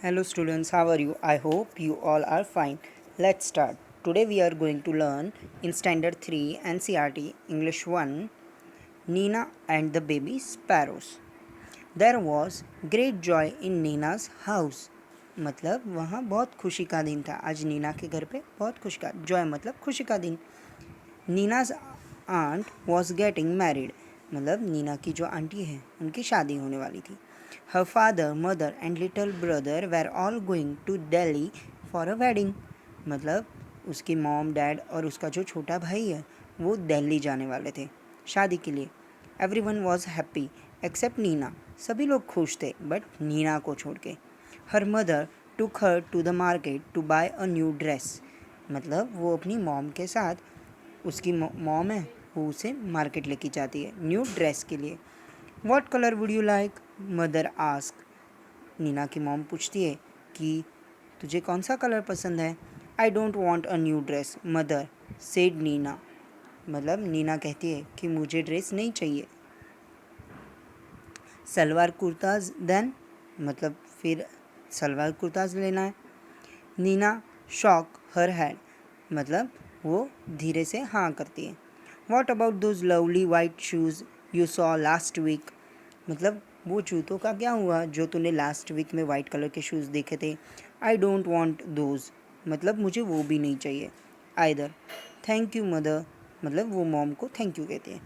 Hello students, how are you? I hope you all are fine. Let's start. Today we are going to learn in Standard 3 NCERT English 1 Nina and the Baby Sparrows. There was great joy in Nina's house. मतलब वहाँ बहुत खुशी का दिन था. आज नीना के घर पे बहुत खुशी का जॉय मतलब खुशी का दिन. Nina's aunt was getting married. मतलब नीना की जो आंटी है उनकी शादी होने वाली थी. Her father mother and little brother were all going to Delhi for a wedding. मतलब उसकी मॉम डैड और उसका जो छोटा भाई है वो दिल्ली जाने वाले थे शादी के लिए. Every one was happy except Nina. सभी लोग खुश थे बट नीना को छोड़ के. Her mother took her to the market to buy a new dress. मतलब वो अपनी मॉम के साथ, उसकी मॉम है वो उसे मार्केट लेके जाती है न्यू ड्रेस के लिए. What colour would you like? Mother ask. Nina की मॉम पूछती है कि तुझे कौन सा कलर पसंद है. I don't want a new dress mother said Nina. मतलब नीना कहती है कि मुझे ड्रेस नहीं चाहिए. सलवार कुर्ताज देन. मतलब फिर सलवार कुर्ताज लेना है. Nina shook her head. मतलब वो धीरे से हाँ करती है. What about those lovely white shoes you saw last week. मतलब वो जूतों का क्या हुआ जो तूने लास्ट वीक में वाइट कलर के शूज़ देखे थे. आई डोंट वॉन्ट दोज. मतलब मुझे वो भी नहीं चाहिए. आइदर. Thank you mother. मतलब वो मॉम को थैंक यू कहती है.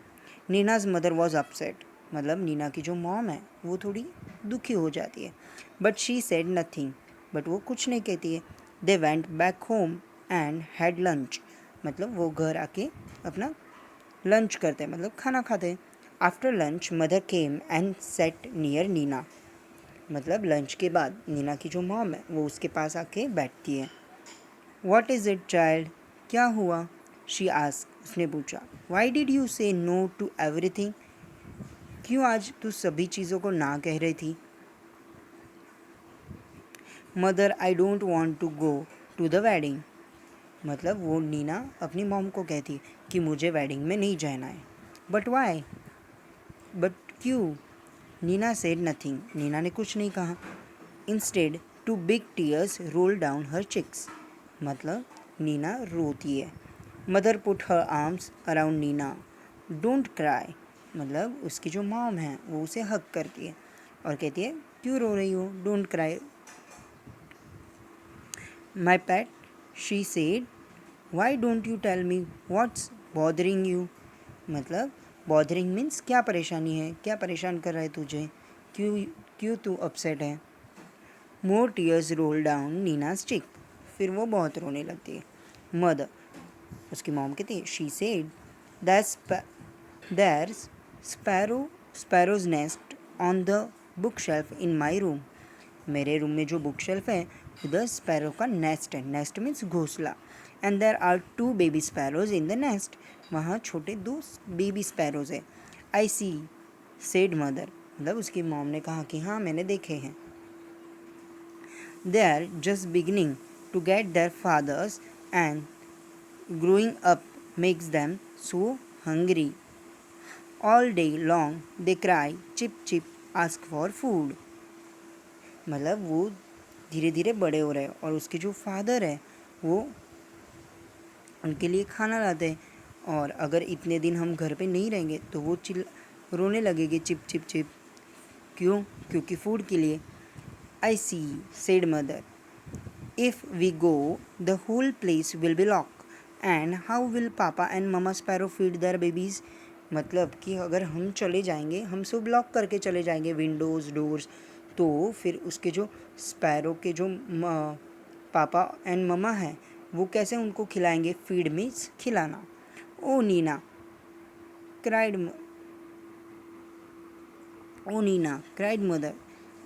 Nina's mother was upset. मतलब नीना की जो मॉम है वो थोड़ी दुखी हो जाती है. But she said nothing. But वो कुछ नहीं कहती है. They went back home and had lunch. मतलब वो घर आके अपना लंच करते हैं मतलब खाना खाते हैं. After lunch mother came and sat near Nina. मतलब लंच के बाद नीना की जो मॉम है वो उसके पास आके बैठती है. What is it child. क्या हुआ. She ask. उसने पूछा. वाई डिड यू से नो टू एवरीथिंग. क्यों आज तू सभी चीज़ों को ना कह रही थी. Mother I don't want to go to the wedding. मतलब वो नीना अपनी मॉम को कहती कि मुझे वेडिंग में नहीं जाना है. But why. बट क्यों. Neena said nothing. नीना ने कुछ नहीं कहा. Instead two big tears roll down her cheeks. मतलब नीना रोती है. Mother put her arms around Nina. Don't cry. मतलब उसकी जो मॉम है वो उसे हक करती है और कहती है क्यों रो रही हो. Don't cry my pet. She said. Why don't you tell me what's bothering you. मतलब बॉदरिंग मीन्स क्या परेशानी है, क्या परेशान कर रहा है तुझे, क्यों क्यों तू अपसेट है. More tears roll down Nina's चिक. फिर वो बहुत रोने लगती है. मदर. उसकी मॉम कहती है she said there's sparrow's nest on the book shelf in my room. मेरे रूम में जो बुक शेल्फ है उधर स्पैरो का नेस्ट है. नेस्ट मीन्स घोंसला. And there are 2 baby sparrows in the nest. वहाँ छोटे 2 बेबी स्पैरोज है. I see said mother. मतलब उसकी मॉम ने कहा कि हाँ मैंने देखे हैं. They are just beginning to get their feathers and growing up makes them so hungry. All day long they cry cheep cheep ask for food. मतलब वो धीरे धीरे बड़े हो रहे हैं और उसके जो फादर है वो उनके लिए खाना लाते हैं. और अगर इतने दिन हम घर पे नहीं रहेंगे तो वो रोने लगेंगे चिप चिप चिप. क्यों. क्योंकि फूड के लिए. I see said mother. If we go the whole place will be lock. And how will papa and mama sparrow feed their babies. मतलब कि अगर हम चले जाएंगे, हम सब लॉक करके चले जाएंगे विंडोज़ डोर्स, तो फिर उसके जो स्पैरो के जो पापा एंड ममा हैं वो कैसे उनको खिलाएंगे. फीड मीन्स खिलाना. Oh Nina cried. Oh Nina cried mother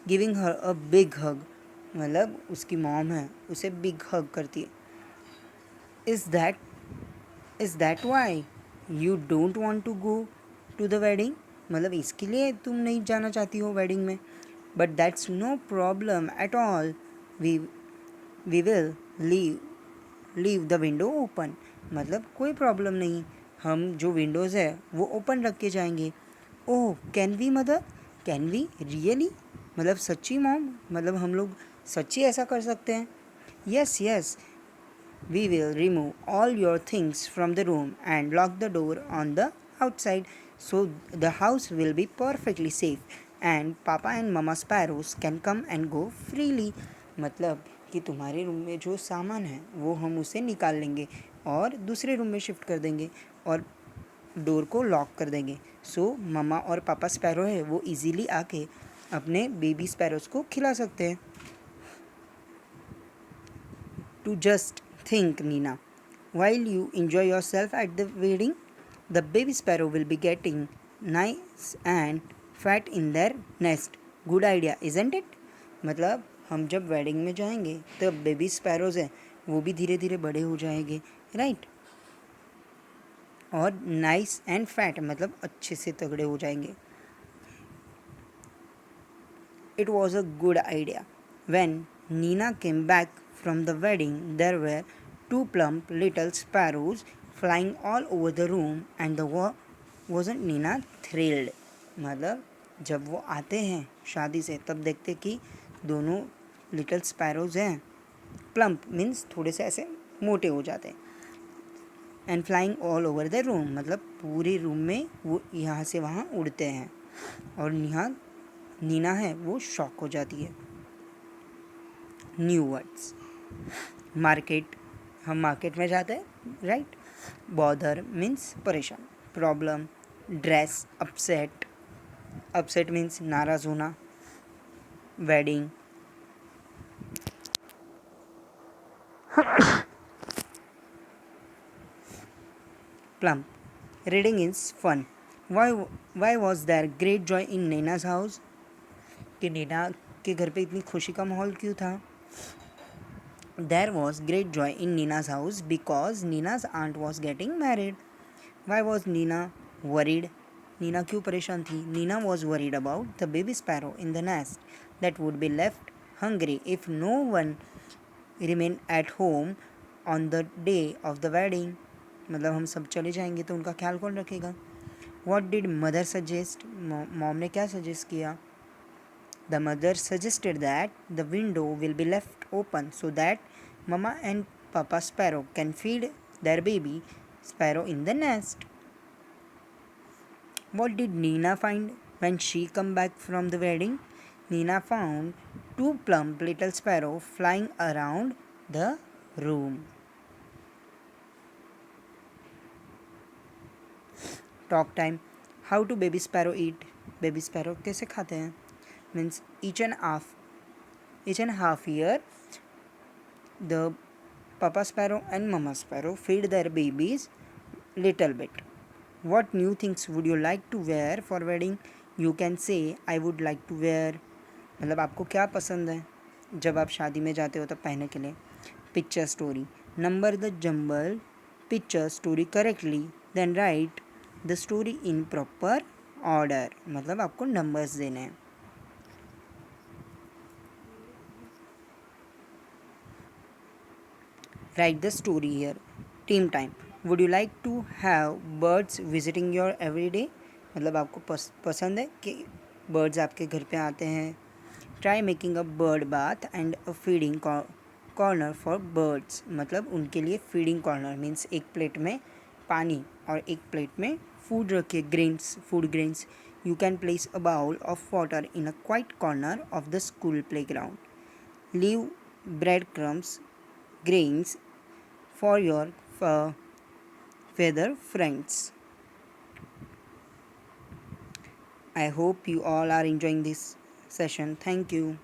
giving her a big hug. मतलब उसकी मॉम है उसे बिग हग करती है. Is that why you don't want to go to the wedding. मतलब इसके लिए तुम नहीं जाना चाहती हो वेडिंग में. But that's no problem at all. We we will leave the window open. मतलब कोई प्रॉब्लम नहीं, हम जो विंडोज़ है वो ओपन रख के जाएंगे. Oh can we mother. Can we really. मतलब सच्ची मॉम, मतलब हम लोग सच्ची ऐसा कर सकते हैं? Yes yes, we will remove all your things from the room and lock the door on the outside, so the house will be perfectly safe and papa and mama sparrows can come and go freely. मतलब कि तुम्हारे room में जो सामान है वो हम उसे निकाल लेंगे और दूसरे रूम में शिफ्ट कर देंगे और डोर को लॉक कर देंगे, सो ममा और पापा स्पैरो है वो इजीली आके अपने बेबी स्पैरोज को खिला सकते हैं. To just think, Nina, while you enjoy yourself at the wedding, the baby sparrow will be getting nice and fat in their nest. Good idea, isn't it? मतलब हम जब वेडिंग में जाएंगे तब बेबी स्पैरोज हैं वो भी धीरे धीरे बड़े हो जाएंगे, राइट? और नाइस एंड फैट मतलब अच्छे से तगड़े हो जाएंगे. It was a good idea. When Nina came back from the wedding, there were two plump little sparrows flying all over the room, and wasn't Nina thrilled? मतलब जब वो आते हैं शादी से तब देखते कि दोनों लिटिल स्पैरोज हैं. प्लम्प मीन्स थोड़े से ऐसे मोटे हो जाते हैं. And flying all over the room मतलब पूरे रूम में वो यहाँ से वहाँ उड़ते हैं. और नीना है वो शॉक हो जाती है. New words. मार्केट, हम मार्केट में जाते हैं, राइट? बॉदर मीन्स परेशान. Problem. Dress. Upset. Upset means नाराज़ होना. Wedding. Plump. Reading is fun. Why was there great joy in Nina's house? कि नीना के घर पे इतनी खुशी का माहौल क्यों था? There was great joy in Nina's house because Nina's aunt was getting married. Why was Nina worried? Nina क्यों परेशान थी? Nina was worried about the baby sparrow in the nest that would be left hungry if no one remained at home on the day of the wedding. मतलब हम सब चले जाएंगे तो उनका ख्याल कौन रखेगा? What did mother suggest? Mom ने क्या सजेस्ट किया? The mother suggested that the window will be left open so that Mama and Papa Sparrow can feed their baby sparrow in the nest. What did Nina find when she come back from the wedding? Nina found two plump little sparrows flying around the room. Talk time. How do baby sparrow eat? Baby sparrow कैसे खाते हैं? Means each and half year the papa sparrow and mama sparrow feed their babies little bit. What new things would you like to wear for wedding? You can say I would like to wear. मतलब आपको क्या पसंद है जब आप शादी में जाते हो तब पहनने के लिए? Picture story. Number the jumble picture story correctly then write the story in proper order. मतलब आपको नंबर्स देने हैं. Write the story here. Team time. Would you like to have birds visiting your every day? मतलब आपको पसंद है कि birds आपके घर पे आते हैं. Try making a bird bath and a feeding corner for birds. मतलब उनके लिए feeding corner means एक प्लेट में पानी और एक प्लेट में food रखिए, food grains. You can place a bowl of water in a quiet corner of the school playground. Leave breadcrumbs, grains for your feather friends. I hope you all are enjoying this session. Thank you.